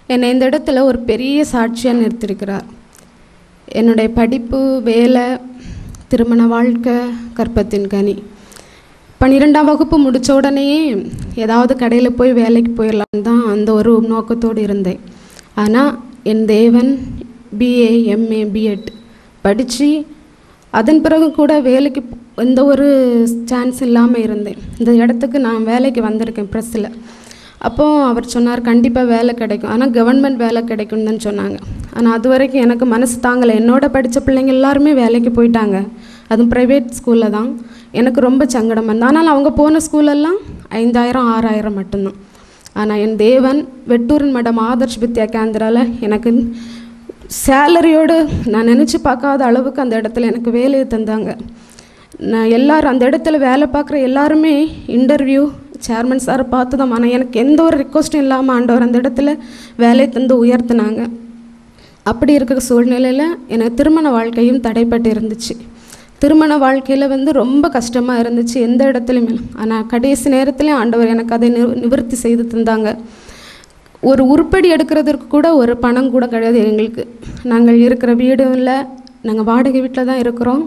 என்னை இந்த இடத்துல ஒரு பெரிய சாட்சியாக நிறுத்தியிருக்கிறார். என்னுடைய படிப்பு, வேலை, திருமண வாழ்க்கை, கற்பத்தின் கனி. 12ஆம் வகுப்பு முடித்த உடனேயே ஏதாவது கடையில் போய் வேலைக்கு போயிடலான்னு தான் அந்த ஒரு நோக்கத்தோடு இருந்தேன். ஆனால் என் தேவன் BA, MA, B.Ed படித்து அதன் பிறகு கூட வேலைக்கு எந்த ஒரு சான்ஸ் இல்லாமல் இருந்தேன். இந்த இடத்துக்கு நான் வேலைக்கு வந்திருக்கேன் ப்ரெஸ்ஸில். அப்போது அவர் சொன்னார், கண்டிப்பாக வேலை கிடைக்கும், ஆனால் கவர்மெண்ட் வேலை கிடைக்கும்னு தான் சொன்னாங்க. ஆனால் அது வரைக்கும் எனக்கு மனசு தாங்கலை. என்னோட படித்த பிள்ளைங்க எல்லாருமே வேலைக்கு போயிட்டாங்க, அதுவும் ப்ரைவேட் ஸ்கூலில் தான். எனக்கு ரொம்ப சங்கடம் இருந்தது. ஆனால் அவங்க போன ஸ்கூலெல்லாம் 5000 6000 மட்டும்தான். ஆனால் என் தேவன் வெட்டூரன் மடம் ஆதர்ஷ் வித்யா கேந்திராவில் எனக்கு சேலரியோடு நான் நினச்சி பார்க்காத அளவுக்கு அந்த இடத்துல எனக்கு வேலையை தந்தாங்க. நான் எல்லோரும் அந்த இடத்துல வேலை பார்க்குற எல்லாருமே இன்டர்வியூ சேர்மன் சாரை பார்த்து தான். ஆனால் எனக்கு எந்த ஒரு ரிக்வஸ்ட்டும் இல்லாமல் ஆண்டவர் அந்த இடத்துல வேலையை தந்து உயர்த்தினாங்க. அப்படி இருக்கிற சூழ்நிலையில் எனக்கு திருமண வாழ்க்கையும் தடைப்பட்டு இருந்துச்சு. திருமண வாழ்க்கையில் ரொம்ப கஷ்டமாக இருந்துச்சு எந்த இடத்துலையுமே. ஆனால் கடைசி நேரத்துலேயும் ஆண்டவர் எனக்கு அதை நிவர்த்தி செய்து தந்தாங்க. ஒரு உருப்படி எடுக்கிறதுக்கு கூட ஒரு பணம் கூட கிடையாது எங்களுக்கு. நாங்கள் இருக்கிற வீடும் இல்லை, நாங்கள் வாடகை வீட்டில் தான் இருக்கிறோம்.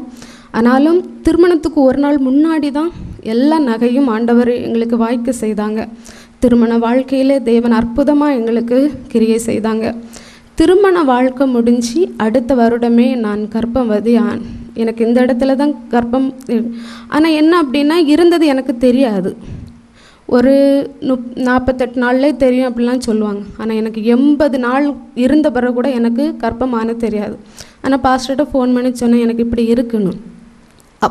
ஆனாலும் திருமணத்துக்கு ஒரு நாள் முன்னாடி தான் எல்லா நகையும் ஆண்டவர் எங்களுக்கு வாய்க்க செய்தாங்க. திருமண வாழ்க்கையிலே தேவன் அற்புதமாக எங்களுக்கு கிரியை செய்தாங்க. திருமண வாழ்க்கை முடிஞ்சு அடுத்த வருடமே நான் கர்ப்பவதி எனக்கு இந்த இடத்துல தான் கர்ப்பம். ஆனால் என்ன அப்படின்னா இருந்தது எனக்கு தெரியாது. ஒரு 48 நாள்லே தெரியும் அப்படிலாம் சொல்லுவாங்க. ஆனால் எனக்கு 80 நாள் இருந்த பிறகு கூட எனக்கு கர்ப்பமான தெரியாது. ஆனால் பாஸ்டர்கிட்ட ஃபோன் பண்ணி சொன்னேன், எனக்கு இப்படி இருக்குன்னு.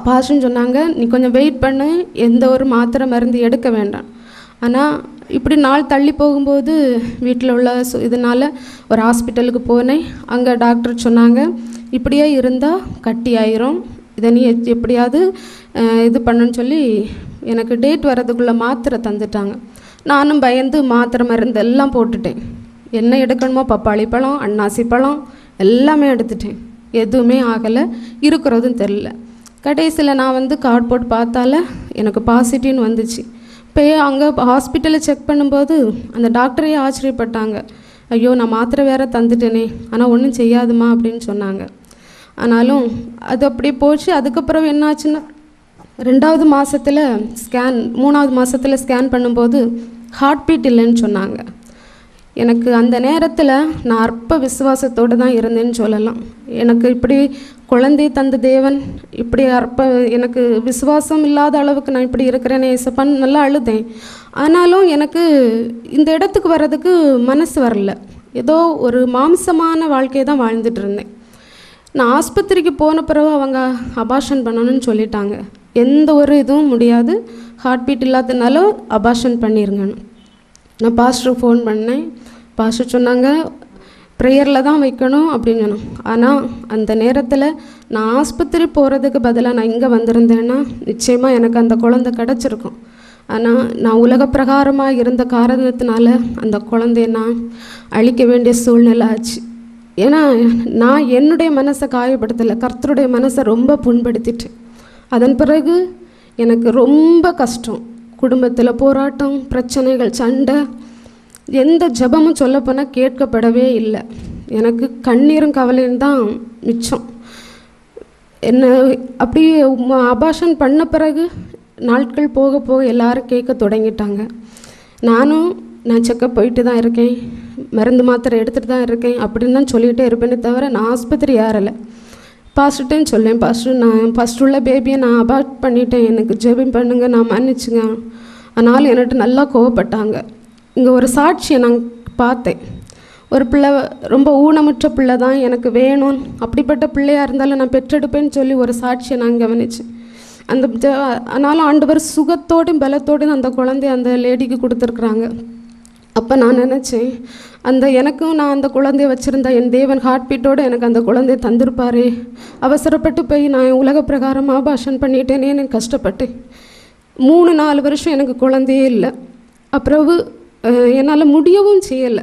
பாஸ்டர்னு சொன்னாங்க, நீ கொஞ்சம் வெயிட் பண்ணு, எந்த ஒரு மாத்திரை மருந்து எடுக்க வேண்டாம். ஆனால் இப்படி நாள் தள்ளி போகும்போது வீட்டில் உள்ள இதனால் ஒரு ஹாஸ்பிட்டலுக்கு போனேன். அங்கே டாக்டர் சொன்னாங்க, இப்படியே இருந்தால் கட்டி ஆயிரும், இதை நீ எப்படியாவது இது பண்ணுன்னு சொல்லி எனக்கு டேட் வர்றதுக்குள்ளே மாத்திரை தந்துட்டாங்க. நானும் பயந்து மாத்திரை மருந்து எல்லாம் போட்டுட்டேன். என்ன எடுக்கணுமோ பப்பாளி பழம், அன்னாசி பழம் எல்லாமே எடுத்துட்டேன். எதுவுமே ஆகலை, இருக்கிறதும் தெரில. கடைசியில் நான் கார்டு போட்டு பார்த்தால எனக்கு பாசிட்டிவ்னு வந்துச்சு. இப்போ அங்கே ஹாஸ்பிட்டலில் செக் பண்ணும்போது அந்த டாக்டரே ஆச்சரியப்பட்டாங்க, ஐயோ நான் மாத்திரை வேறு தந்துட்டேனே, ஆனால் ஒன்றும் செய்யாதுமா அப்படின்னு சொன்னாங்க. ஆனாலும் அது அப்படியே போச்சு. அதுக்கப்புறம் என்னாச்சுன்னா 2வது மாதத்தில் ஸ்கேன், 3வது மாதத்தில் ஸ்கேன் பண்ணும்போது ஹார்ட் பீட் இல்லைன்னு சொன்னாங்க. எனக்கு அந்த நேரத்தில் நான் அற்ப விசுவாசத்தோடு தான் இருந்தேன்னு சொல்லலாம். எனக்கு இப்படி குழந்தை தந்த தேவன் இப்படி எனக்கு விசுவாசம் இல்லாத அளவுக்கு நான் இப்படி இருக்கிறேனே ஏசப்பான்னு நல்லா அழுதேன். ஆனாலும் எனக்கு இந்த இடத்துக்கு வர்றதுக்கு மனசு வரல. ஏதோ ஒரு மாம்சமான வாழ்க்கையை தான் வாழ்ந்துட்டு இருந்தேன். நான் ஆஸ்பத்திரிக்கு போன பிறகு அவங்க அபார்ஷன் பண்ணணும்னு சொல்லிட்டாங்க. எந்த ஒரு இதுவும் முடியாது, ஹார்ட் பீட் இல்லாததுனால அபார்ஷன் பண்ணிருங்கன்னு. நான் பாஸ்டருக்கு ஃபோன் பண்ணேன். பாஸ்டர் சொன்னாங்க, ப்ரேயரில் தான் வைக்கணும் அப்படின்னு சொன்னோம். ஆனால் அந்த நேரத்தில் நான் ஆஸ்பத்திரி போகிறதுக்கு பதிலாக நான் இங்கே வந்திருந்தேன்னா நிச்சயமாக எனக்கு அந்த குழந்தை கிடச்சிருக்கும். ஆனால் நான் உலக பிரகாரமாக இருந்த காரணத்தினால அந்த குழந்தைய நான் அழிக்க வேண்டிய சூழ்நிலை ஆச்சு. ஏன்னா நான் என்னுடைய மனசை காயப்படுத்தலை, கர்த்தருடைய மனசை ரொம்ப புண்படுத்திட்டேன். அதன் பிறகு எனக்கு ரொம்ப கஷ்டம், குடும்பத்தில் போராட்டம், பிரச்சனைகள், சண்டை, எந்த ஜெபமும் சொல்லப்போனால் கேட்கப்படவே இல்லை. எனக்கு கண்ணீரும் கவலையும் தான் மிச்சம். என்ன அப்படியே அபார்ஷன் பண்ண பிறகு நாட்கள் போக போக எல்லாரும் கேட்க தொடங்கிட்டாங்க. நான் செக்கப் போயிட்டு தான் இருக்கேன், மருந்து மாத்திரை எடுத்துகிட்டு தான் இருக்கேன் அப்படின்னு தான் சொல்லிகிட்டே இருப்பேனே தவிர நான் ஆஸ்பத்திரி ஏறலை. பாஸ்டர்கிட்டையும் சொல்லேன், பாஸ்டர் நான் ஃபஸ்ட் உள்ள பேபியை நான் அபார்ட் பண்ணிட்டேன், எனக்கு ஜெபம் பண்ணுங்க, நான் மன்னிச்சுங்க. ஆனாலும் என்கிட்ட நல்லா கோவப்பட்டாங்க. இங்கே ஒரு சாட்சியை நான் பார்த்தேன். ஒரு பிள்ளை ரொம்ப ஊனமுற்ற பிள்ளை தான் எனக்கு வேணும், அப்படிப்பட்ட பிள்ளையாக இருந்தாலும் நான் பெற்றெடுப்பேன்னு சொல்லி ஒரு சாட்சியை நான் கவனித்தேன். ஆனாலும் ஆண்டவர் சுகத்தோடும் பலத்தோடும் அந்த குழந்தைய அந்த லேடிக்கு கொடுத்துருக்குறாங்க. அப்போ நான் நினச்சேன், எனக்கும் நான் அந்த குழந்தைய வச்சுருந்தா என் தேவன் ஹார்ட் பீட்டோடு எனக்கு அந்த குழந்தைய தந்திருப்பாரே. அவசரப்பட்டு போய் நான் உலக பிரகாரமாக அபார்ஷன் பண்ணிட்டேனே, எனக்கு கஷ்டப்பட்டேன். 3-4 வருஷம் எனக்கு குழந்தையே இல்லை. அப்புறம் என்னால் முடியவும் செய்யலை.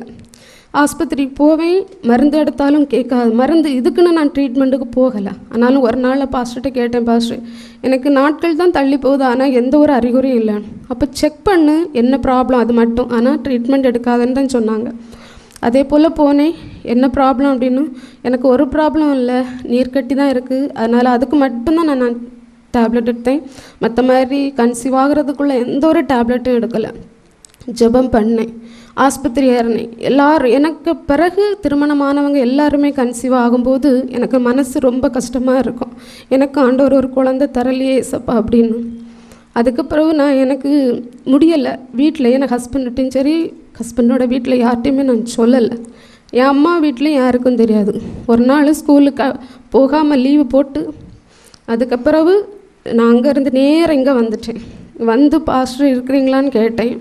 ஆஸ்பத்திரிக்கு போவேன், மருந்து எடுத்தாலும் கேட்காது. மருந்து இதுக்குன்னு நான் ட்ரீட்மெண்ட்டுக்கு போகலை. ஆனாலும் ஒரு நாள் பாஸ்டர்கிட்ட கேட்டேன், பாஸ்டர் எனக்கு நாட்கள் தான் தள்ளி போகுது, ஆனால் எந்த ஒரு அறிகுறியும் இல்லை. அப்போ செக் பண்ணு என்ன ப்ராப்ளம் அது மட்டும், ஆனால் ட்ரீட்மெண்ட் எடுக்காதுன்னு தான் சொன்னாங்க. அதே போல் போனேன். என்ன ப்ராப்ளம் அப்படின்னு, எனக்கு ஒரு ப்ராப்ளம் இல்லை, நீர்க்கட்டி தான் இருக்குது, அதனால் அதுக்கு மட்டும்தான் நான் டேப்லெட் எடுத்தேன். மற்ற மாதிரி கன்சீவ் ஆகிறதுக்குள்ளே எந்த ஒரு டேப்லெட்டும் எடுக்கலை. ஜெபம் பண்ணேன், ஆஸ்பத்திரி ஏறினேன். எல்லோரும் எனக்கு பிறகு திருமணமானவங்க எல்லாருமே கன்சீவ் ஆகும்போது எனக்கு மனசு ரொம்ப கஷ்டமாக இருக்கும். எனக்கு ஆண்டவர் ஒரு குழந்தை தரலையே ஏசப்பா அப்படின்னு. அதுக்கு பிறகு நான் எனக்கு முடியலை. வீட்டில் என் ஹஸ்பண்ட்கிட்டையும் சரி, ஹஸ்பண்டோட வீட்டில் யார்கிட்டையுமே நான் சொல்லலை. என் அம்மா வீட்லேயும் யாருக்கும் தெரியாது. ஒரு நாள் ஸ்கூலுக்கு போகாமல் லீவு போட்டு அதுக்கப்புறவு நான் அங்கேருந்து நேராக இங்கே வந்துட்டேன். வந்து பாஸ்டர் இருக்கிறீங்களான்னு கேட்டேன்.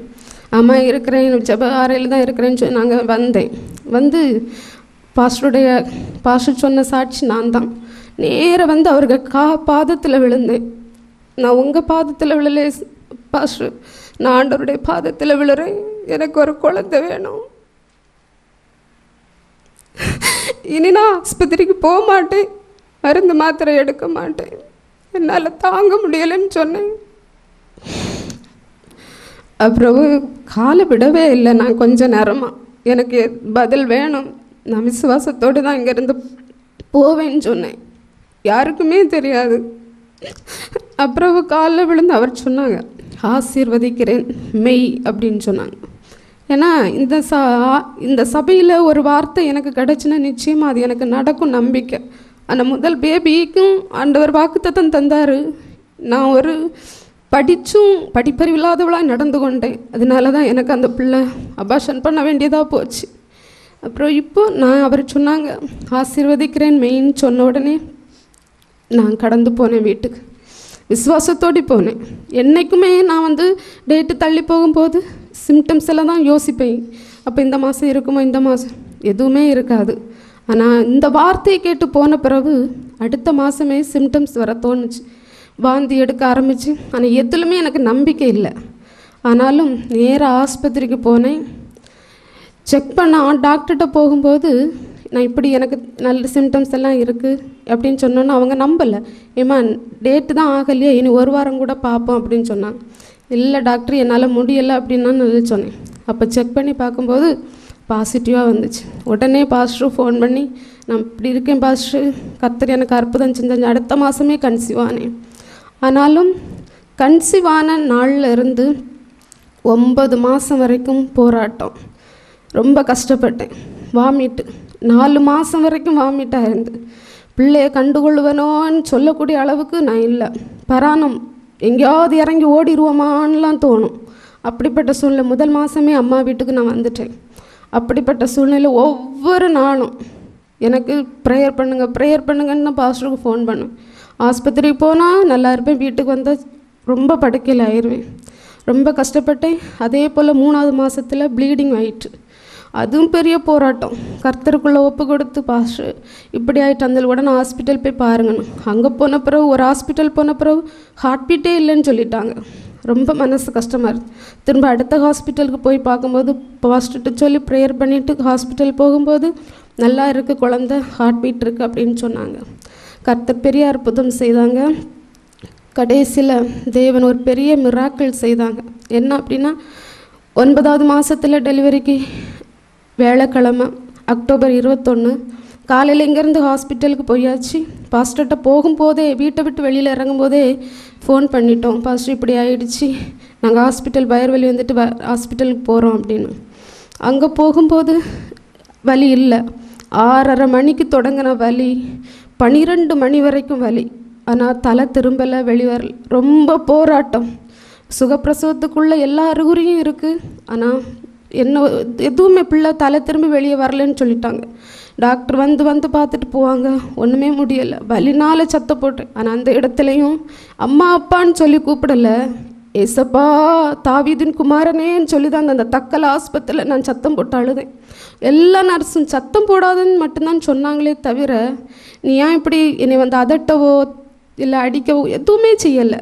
அம்மா இருக்கிறேன், ஜெப அறையில் தான் இருக்கிறேன்னு சொல்லி நாங்கள் வந்தேன். வந்து பாஸ்டர் சொன்ன சாட்சி நான் தான். நேராக வந்து அவருக்கு பாதத்தில் விழுந்தேன். நான் உங்கள் பாதத்தில் விழலே பாஸ்டர், நான் ஆண்டவருடைய பாதத்தில் விழுறேன், எனக்கு ஒரு குழந்தை வேணும், இனி நான் ஆஸ்பத்திரிக்கு போக மாட்டேன், மருந்து மாத்திரை எடுக்க மாட்டேன், என்னால் தாங்க முடியலைன்னு சொன்னேன். அப்புறம் காலை விடவே இல்லை. நான் கொஞ்சம் நேரமாக எனக்கு பதில் வேணும், நான் விசுவாசத்தோடு தான் இங்கேருந்து போவேன்னு சொன்னேன். யாருக்குமே தெரியாது. அப்புறம் காலில் விழுந்து அவர் சொன்னாங்க, ஆசீர்வதிக்கிறேன் மெய் அப்படின்னு சொன்னாங்க. ஏன்னா இந்த சபையில் ஒரு வார்த்தை எனக்கு கிடச்சுன்னா நிச்சயமாக அது எனக்கு நடக்கும் நம்பிக்கை. அந்த முதல் பேபிக்கும் ஆண்டவர் வாக்குத்தத்தம் தந்தார். நான் ஒரு படிப்பறிவில்லாதவளாக நடந்து கொண்டேன். அதனால தான் எனக்கு அந்த பிள்ளை அபார்ஷன் பண்ண வேண்டியதாக போச்சு. அப்புறம் இப்போ நான் அவர் சொன்னாங்க ஆசீர்வதிக்கிறேன் மெயின்னு சொன்ன உடனே நான் கடந்து போனேன் வீட்டுக்கு. விசுவாசத்தோடு போனேன். என்றைக்குமே நான் டேட்டு தள்ளி போகும்போது சிம்டம்ஸ் எல்லாம் தான் யோசிப்பேன். அப்போ இந்த மாதம் இருக்குமோ, இந்த மாதம் எதுவுமே இருக்காது. ஆனால் இந்த வார்த்தையை கேட்டு போன பிறகு அடுத்த மாதமே சிம்டம்ஸ் வர தோணுச்சு, வாந்தி எடுக்க ஆரம்பிச்சு. ஆனால் எதுலுமே எனக்கு நம்பிக்கை இல்லை. ஆனாலும் நேராக ஆஸ்பத்திரிக்கு போனேன். செக் பண்ண டாக்டர்கிட்ட போகும்போது நான் இப்படி எனக்கு நல்ல சிம்டம்ஸ் எல்லாம் இருக்குது அப்படின்னு சொன்னோன்னா அவங்க நம்பலை. ஏமா டேட்டு தான் ஆகலையே, இனி ஒரு வாரம் கூட பார்ப்போம் அப்படின்னு சொன்னாங்க. இல்லை டாக்டர் என்னால் முடியலை அப்படின்னு நான் நல்லா சொன்னேன். அப்போ செக் பண்ணி பார்க்கும்போது பாசிட்டிவாக வந்துச்சு. உடனே பாஸ்டர் ஃபோன் பண்ணி, நான் இப்படி இருக்கேன் பாஸ்டர், கர்த்தர் எனக்கு அற்புதம் செஞ்சாங்க, அடுத்த மாதமே கன்சீவ் ஆனேன். ஆனாலும் கன்சீவ் ஆன நாளில் இருந்து 9 மாதம் வரைக்கும் போராட்டம், ரொம்ப கஷ்டப்பட்டேன். வாமிட்டு 4 மாதம் வரைக்கும் வாமிட்டாக இருந்து, பிள்ளையை கண்டுகொள்ளுவனோன்னு சொல்லக்கூடிய அளவுக்கு நான் இல்லை. பராணம் எங்கேயாவது இறங்கி ஓடிடுவோமான்லாம் தோணும். அப்படிப்பட்ட சூழ்நிலை. முதல் மாதமே அம்மா வீட்டுக்கு நான் வந்துட்டேன். அப்படிப்பட்ட சூழ்நிலை ஒவ்வொரு நாளும் எனக்கு ப்ரேயர் பண்ணுங்கன்னு நான் பாஸ்டருக்கு ஃபோன் பண்ணுவேன். ஆஸ்பத்திரிக்கு போனால் நல்லா இருப்பேன், வீட்டுக்கு வந்தால் ரொம்ப படுக்கையில் ஆயிடுவேன். ரொம்ப கஷ்டப்பட்டேன். அதே போல் 3ஆவது மாதத்தில் ப்ளீடிங் ஆயிட்டு, அதுவும் பெரிய போராட்டம். கர்த்தருக்குள்ளே ஒப்பு கொடுத்து பாஸ்டர் இப்படி ஆகிட்டு அந்த உடனே ஹாஸ்பிட்டல் போய் பாருங்கன்னு. அங்கே போன பிறகு ஒரு ஹாஸ்பிட்டல் போன பிறகு ஹார்ட் பீட்டே இல்லைன்னு சொல்லிட்டாங்க. ரொம்ப மனசு கஷ்டமாக இருக்குது. திரும்ப அடுத்த ஹாஸ்பிட்டலுக்கு போய் பார்க்கும்போது பாஸ்டர்கிட்ட சொல்லி ப்ரேயர் பண்ணிவிட்டு ஹாஸ்பிட்டல் போகும்போது நல்லா இருக்குது குழந்தை, ஹார்ட் பீட் இருக்குது அப்படின்னு சொன்னாங்க. கர்த்தர் பெரிய அற்புதம் செய்தாங்க. கடைசியில் தேவன் ஒரு பெரிய மிராக்கிள் செய்தாங்க. என்ன அப்படின்னா, 9ஆவது மாதத்தில் டெலிவரிக்கு வேலைக்கிழமை அக்டோபர் 21 காலையில் இங்கேருந்து ஹாஸ்பிட்டலுக்கு போயாச்சு. பாஸ்டர்கிட்ட போகும்போதே, வீட்டை விட்டு வெளியில் இறங்கும்போதே ஃபோன் பண்ணிட்டோம், பாஸ்டர் இப்படி ஆகிடுச்சு, நாங்கள் ஹாஸ்பிட்டல் வயர்வலி வந்துட்டு ஹாஸ்பிட்டலுக்கு போகிறோம் அப்படின்னு. அங்கே போகும்போது வலி இல்லை. 6:30 மணிக்கு தொடங்கின வலி 12 மணி வரைக்கும் வலி. ஆனால் தலை திரும்பலை, வெளிவரல. ரொம்ப போராட்டம். சுகப்பிரசவத்துக்குள்ளே எல்லா அறிகுறியும் இருக்குது. ஆனால் என்ன எதுவுமே பிள்ளை தலை திரும்பி வெளியே வரலன்னு சொல்லிட்டாங்க. டாக்டர் வந்து பார்த்துட்டு போவாங்க, ஒன்றுமே முடியலை. வலினால சத்த போட்டேன். ஆனால் அந்த இடத்துலையும் அம்மா அப்பான்னு சொல்லி கூப்பிடலை, ஏசப்பா தாவீதின் குமாரனேன்னு சொல்லி தான் அந்த தக்கல் ஆஸ்பத்திரியில் நான் சத்தம் போட்டு அழுதேன். எல்லா நர்ஸும் சத்தம் போடாதுன்னு மட்டும்தான் சொன்னாங்களே தவிர, நீ ஏன் இப்படி என்னை அதட்டவோ இல்லை அடிக்கவோ எதுவுமே செய்யலை.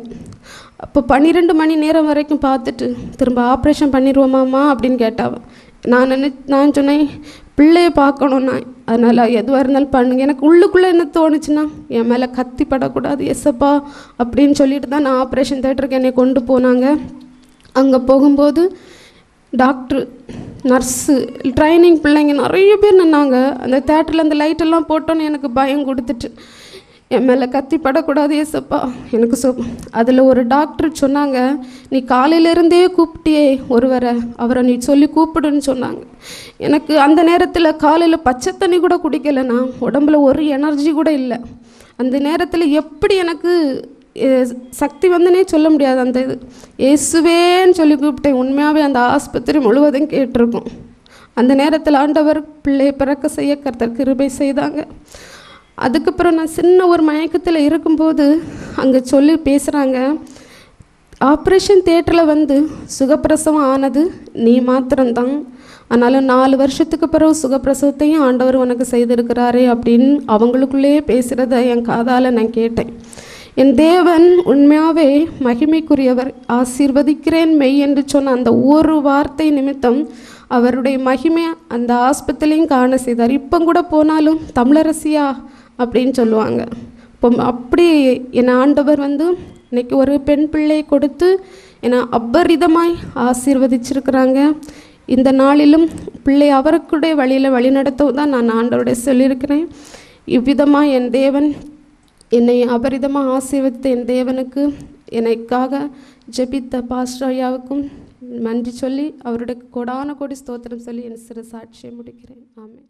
அப்போ 12 மணி நேரம் வரைக்கும் பார்த்துட்டு திரும்ப ஆப்ரேஷன் பண்ணிடுவோமாம்மா அப்படின்னு கேட்டாவ. நான் சொன்னேன், பிள்ளையை பார்க்கணும் நான், அதனால் எதுவாக இருந்தாலும் பண்ணுங்க. எனக்கு உள்ளுக்குள்ளே என்ன தோணுச்சுன்னா, என் மேலே கத்தி படக்கூடாது எஸ்ஸப்பா அப்படின்னு சொல்லிட்டு தான் நான் ஆப்ரேஷன் தேட்டருக்கு என்னை கொண்டு போனாங்க. அங்கே போகும்போது டாக்டர் நர்ஸு, ட்ரைனிங் பிள்ளைங்க நிறைய பேர் நின்னாங்க. அந்த தேட்டரில் அந்த லைட்டெல்லாம் போட்டோன்னு எனக்கு பயம் கொடுத்துட்டு, என் மேலே கத்தி படக்கூடாது ஏசப்பா எனக்கு அதில் ஒரு டாக்டர் சொன்னாங்க, நீ காலையிலேருந்தே கூப்பிட்டியே ஒருவரை, அவரை நீ சொல்லி கூப்பிடுன்னு சொன்னாங்க. எனக்கு அந்த நேரத்தில் காலையில் பச்சை தண்ணி கூட குடிக்கலைண்ணா, உடம்புல ஒரு எனர்ஜி கூட இல்லை. அந்த நேரத்தில் எப்படி எனக்கு சக்தி வந்துன்னே சொல்ல முடியாது. அந்த இது இயேசுவேன்னு சொல்லி கூப்பிட்டேன். உண்மையாகவே அந்த ஆஸ்பத்திரி முழுவதும் கேட்டிருக்கும். அந்த நேரத்தில் ஆண்டவர் பிள்ளை பிறக்க செய்ய கர்த்தர் கிருபை செய்தாங்க. அதுக்கப்புறம் நான் சின்ன ஒரு மயக்கத்தில் இருக்கும்போது அங்கே சொல்லி பேசுகிறாங்க, ஆப்ரேஷன் தியேட்டரில் சுகப்பிரசவம் ஆனது நீ மாத்திரம்தான், ஆனாலும் 4 வருஷத்துக்கு பிறகு சுகப்பிரசவத்தையும் ஆண்டவர் உனக்கு செய்திருக்கிறாரே அப்படின்னு அவங்களுக்குள்ளேயே பேசுகிறத என் காதால் நான் கேட்டேன். என் தேவன் உண்மையாகவே மகிமைக்குரியவர். ஆசீர்வதிக்கிறேன் மெய் என்று சொன்ன அந்த ஒரு வார்த்தை நிமித்தம் அவருடைய மகிமையை அந்த ஆஸ்பத்திரிலையும் காண செய்தார். இப்போ கூட போனாலும் தமிழரசியா அப்படின்னு சொல்லுவாங்க. இப்போ அப்படி என் ஆண்டவர் இன்னைக்கு ஒரு பெண் பிள்ளை கொடுத்து என்னை அபரிதமாய் ஆசீர்வதிச்சிருக்கிறாங்க. இந்த நாளிலும் பிள்ளை அவருக்குடைய வழியில் வழிநடத்தவும் தான் நான் ஆண்டவருடைய சொல்லியிருக்கிறேன். இவ்விதமாக என் தேவன் என்னை அபரிதமாக ஆசீர்வதித்த என் தேவனுக்கு எனக்காக ஜெபித்த பாஸ்டர் ஐயாவுக்கும் நன்றி சொல்லி அவருடைய கோடான கோடி ஸ்தோத்திரம் சொல்லி என் சிறு சாட்சியை முடிக்கிறேன். ஆமென்.